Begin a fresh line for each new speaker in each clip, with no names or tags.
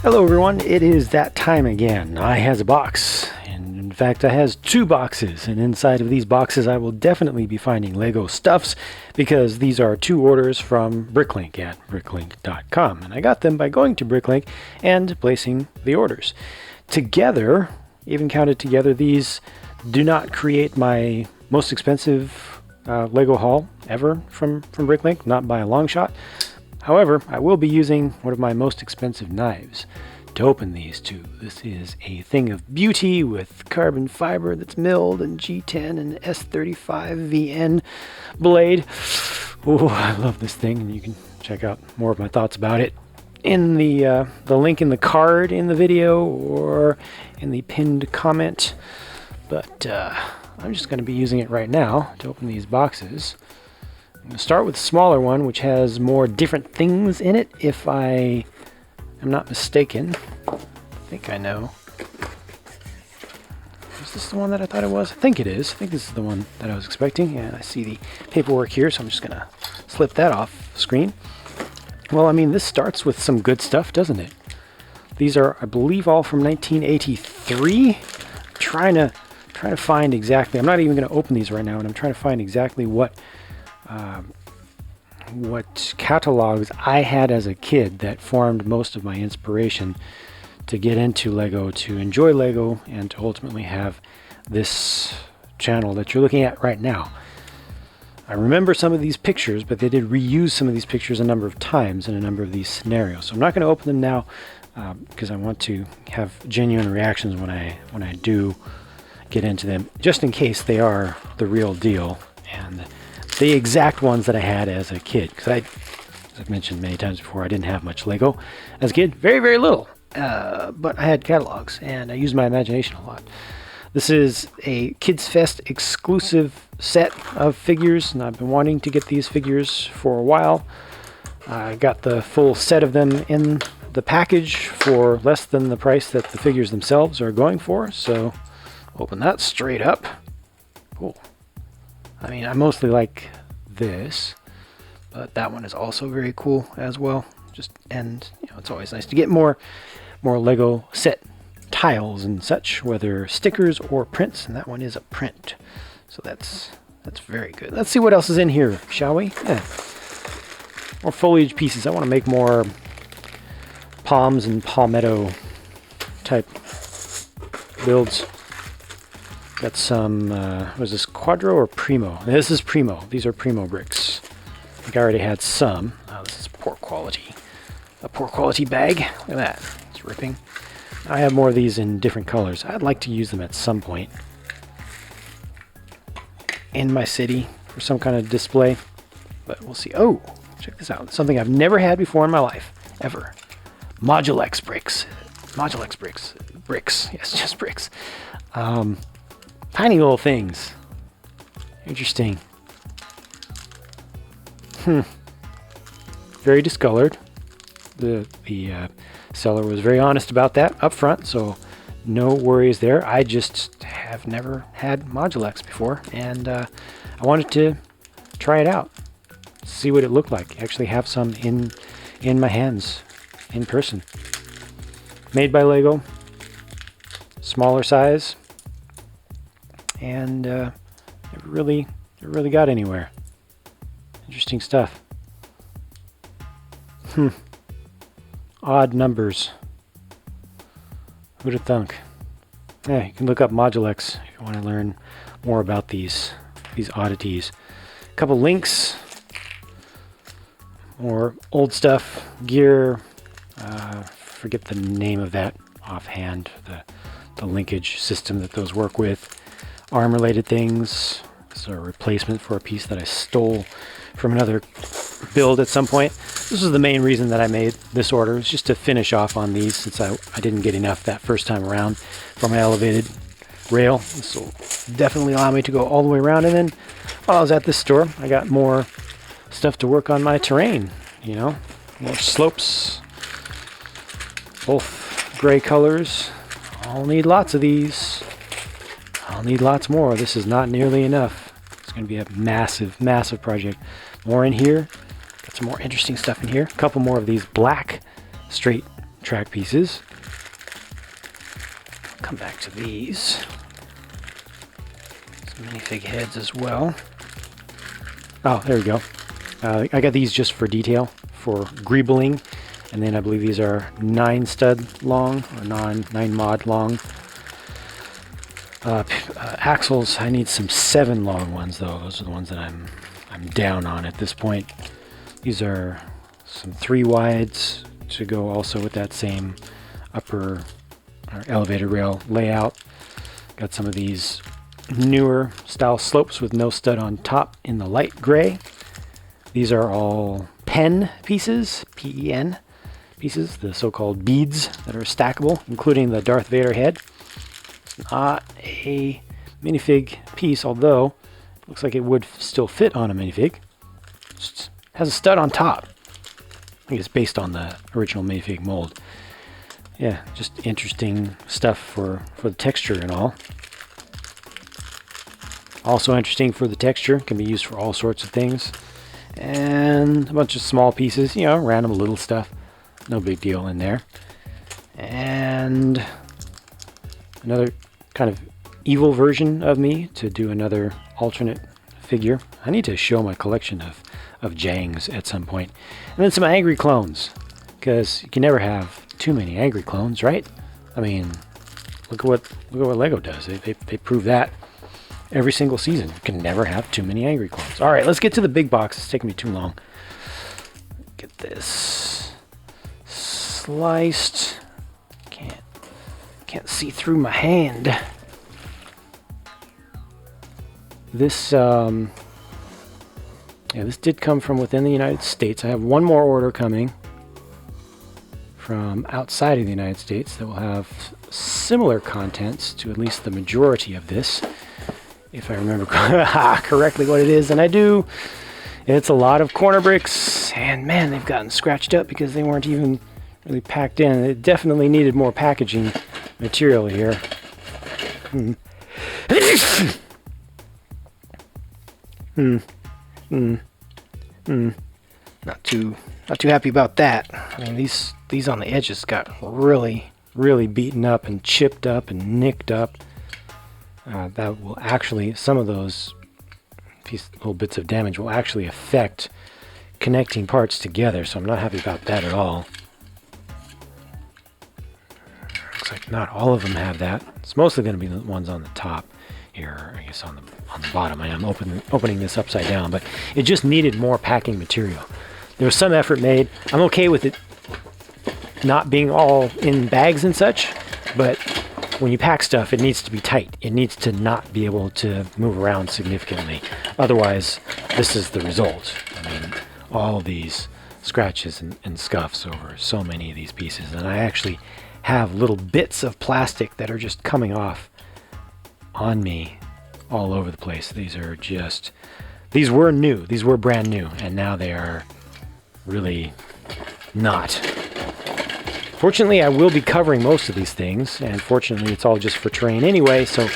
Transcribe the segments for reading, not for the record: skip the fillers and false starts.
Hello everyone, it is that time again. I has a box, and in fact I has two boxes, and inside of these boxes I will definitely be finding Lego stuffs because these are two orders from Bricklink at bricklink.com, and I got them by going to Bricklink and placing the orders. Together, even counted together, these do not create my most expensive Lego haul ever from Bricklink, not by a long shot. However, I will be using one of my most expensive knives to open these two. This is a thing of beauty with carbon fiber that's milled and G10 and S35 VN blade. Oh, I love this thing, and you can check out more of my thoughts about it in the link in the card in the video or in the pinned comment. But I'm just going to be using it right now to open these boxes. I'm going to start with the smaller one, which has more different things in it, if I am not mistaken. I think I know. Is this the one that I thought it was? I think it is. I think this is the one that I was expecting. And I see the paperwork here, so I'm just going to slip that off screen. Well, I mean, this starts with some good stuff, doesn't it? These are, I believe, all from 1983. Trying to find exactly. I'm not even going to open these right now, and I'm trying to find exactly what catalogs I had as a kid that formed most of my inspiration to get into Lego, to enjoy Lego, and to ultimately have this channel that you're looking at right now. I remember some of these pictures, but they did reuse some of these pictures a number of times in a number of these scenarios. So I'm not going to open them now because I want to have genuine reactions when I do get into them, just in case they are the real deal and the exact ones that I had as a kid. Because as I've mentioned many times before, I didn't have much Lego as a kid. Very, very little. But I had catalogs, and I used my imagination a lot. This is a Kids Fest exclusive set of figures, and I've been wanting to get these figures for a while. I got the full set of them in the package for less than the price that the figures themselves are going for. So open that straight up. Cool. I mean, I mostly like this, but that one is also very cool as well. And it's always nice to get more Lego set tiles and such, whether stickers or prints, and that one is a print. So that's very good. Let's see what else is in here, shall we? Yeah. More foliage pieces. I want to make more palms and palmetto type builds. Got some, was this Quadro or Primo? This is Primo. These are Primo bricks. I think I already had some. Oh, this is poor quality. A poor quality bag. Look at that. It's ripping. I have more of these in different colors. I'd like to use them at some point in my city for some kind of display, but we'll see. Oh, check this out. Something I've never had before in my life, ever. JANGBRiCKS bricks. JANGBRiCKS bricks. Bricks. Yes, just bricks. Tiny little things. Interesting. Very discolored. The seller was very honest about that up front, so no worries there. I just have never had JANGBRiCKS before, and I wanted to try it out, see what it looked like. Actually have some in my hands in person. Made by Lego, smaller size, and never really got anywhere. Interesting stuff. Odd numbers. Who'd have thunk? Yeah, you can look up JANGBRiCKS if you want to learn more about these oddities. A couple links. More old stuff, gear. Forget the name of that offhand. The linkage system that those work with. Arm-related things. This is a replacement for a piece that I stole from another build at some point. This was the main reason that I made this order, was just to finish off on these, since I didn't get enough that first time around for my elevated rail. This will definitely allow me to go all the way around. And then while I was at this store, I got more stuff to work on my terrain, more slopes, both gray colors. I'll need lots of these. I'll need lots more. This is not nearly enough. It's going to be a massive, massive project. More in here. Got some more interesting stuff in here. A couple more of these black straight track pieces. Come back to these. Some minifig heads as well. Oh, there we go. I got these just for detail, for greebling. And then I believe these are 9 stud long, or 9 mod long. Axles, I need some 7 long ones though. Those are the ones that I'm down on at this point. These are some 3 wides to go also with that same upper elevator rail layout. Got some of these newer style slopes with no stud on top in the light gray. These are all pen pieces, P-E-N pieces, the so-called beads that are stackable, including the Darth Vader head. It's not a minifig piece, although it looks like it would still fit on a minifig. Just has a stud on top. I think it's based on the original minifig mold. Yeah, just interesting stuff for the texture and all. Also interesting for the texture, can be used for all sorts of things. And a bunch of small pieces, you know, random little stuff. No big deal in there. And another kind of evil version of me to do another alternate figure. I need to show my collection of Jangs at some point. And then some angry clones, because you can never have too many angry clones, right? I mean, look at what Lego does. They prove that every single season. You can never have too many angry clones. All right, let's get to the big box. It's taking me too long. Get this sliced. Can't see through my hand. This this did come from within the United States. I have one more order coming from outside of the United States that will have similar contents to at least the majority of this, if I remember correctly what it is, and I do. It's a lot of corner bricks, and man, they've gotten scratched up because they weren't even really packed in. It definitely needed more packaging material here. Not too happy about that. I mean, these on the edges got really beaten up and chipped up and nicked up. That will actually, some of those little bits of damage will actually affect connecting parts together, so I'm not happy about that at all. Looks like not all of them have that. It's mostly going to be the ones on the top here, I guess on the bottom. I am opening this upside down, but it just needed more packing material. There was some effort made. I'm okay with it not being all in bags and such, but when you pack stuff, it needs to be tight. It needs to not be able to move around significantly. Otherwise, this is the result. I mean, all these scratches and scuffs over so many of these pieces. And I actually have little bits of plastic that are just coming off on me all over the place. These were new. These were brand new. And now they are really not. Fortunately, I will be covering most of these things, and fortunately it's all just for terrain anyway, so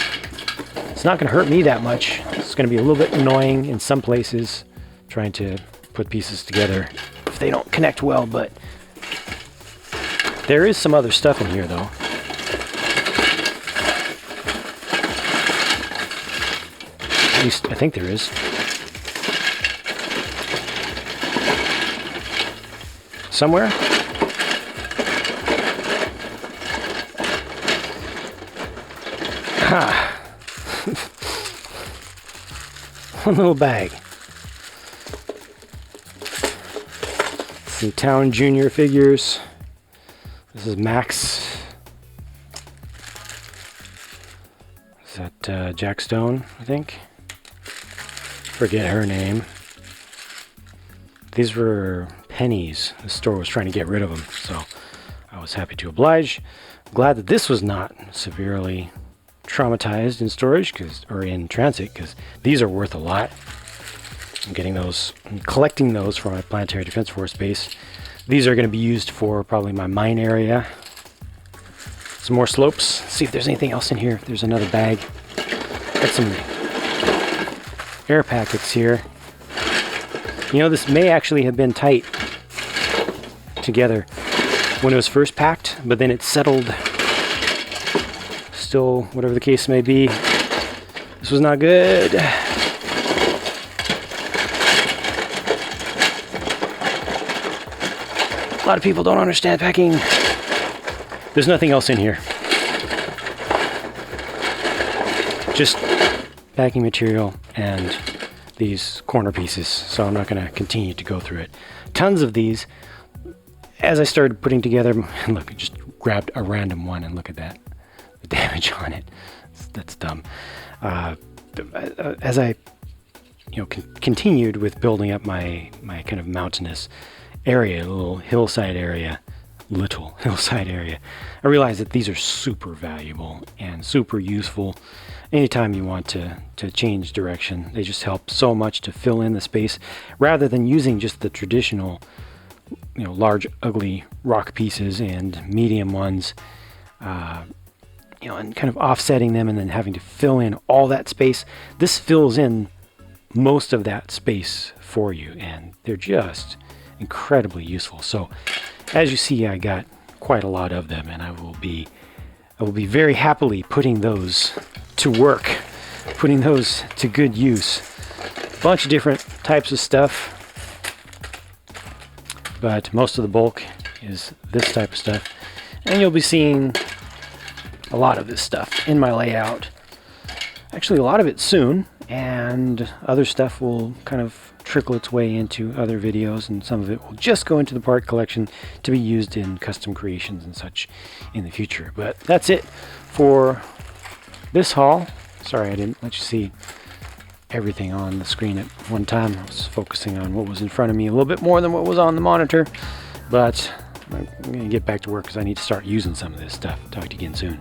it's not going to hurt me that much. It's going to be a little bit annoying in some places, trying to put pieces together if they don't connect well, but there is some other stuff in here, though. At least, I think there is. Somewhere? One little bag. Some Town Junior figures. This is Max. Is that Jack Stone, I think? Forget her name. These were pennies. The store was trying to get rid of them, so I was happy to oblige. Glad that this was not severely traumatized in storage or in transit, because these are worth a lot. I'm collecting those for my Planetary Defense Force base. These are going to be used for probably my mine area. Some more slopes. See if there's anything else in here. If there's another bag. Got some air packets here. You know, this may actually have been tight together. when it was first packed, but then it settled. Still, whatever the case may be, this was not good. A lot of people don't understand packing. There's nothing else in here. Just packing material and these corner pieces, so I'm not going to continue to go through it. Tons of these. As I started putting together, look, I just grabbed a random one and look at that. The damage on it. That's dumb. As I continued with building up my kind of mountainous area, little hillside area, I realized that these are super valuable and super useful anytime you want to change direction. They just help so much to fill in the space rather than using just the traditional large ugly rock pieces and medium ones, and kind of offsetting them and then having to fill in all that space. This fills in most of that space for you, and they're just incredibly useful. So as you see, I got quite a lot of them, and I will be very happily putting those to work, putting those to good use. A bunch of different types of stuff, but most of the bulk is this type of stuff, and you'll be seeing a lot of this stuff in my layout. Actually, a lot of it soon, and other stuff will kind of trickle its way into other videos, and some of it will just go into the part collection to be used in custom creations and such in the future. But that's it for this haul. Sorry I didn't let you see everything on the screen at one time. I was focusing on what was in front of me a little bit more than what was on the monitor, but I'm going to get back to work because I need to start using some of this stuff. Talk to you again soon.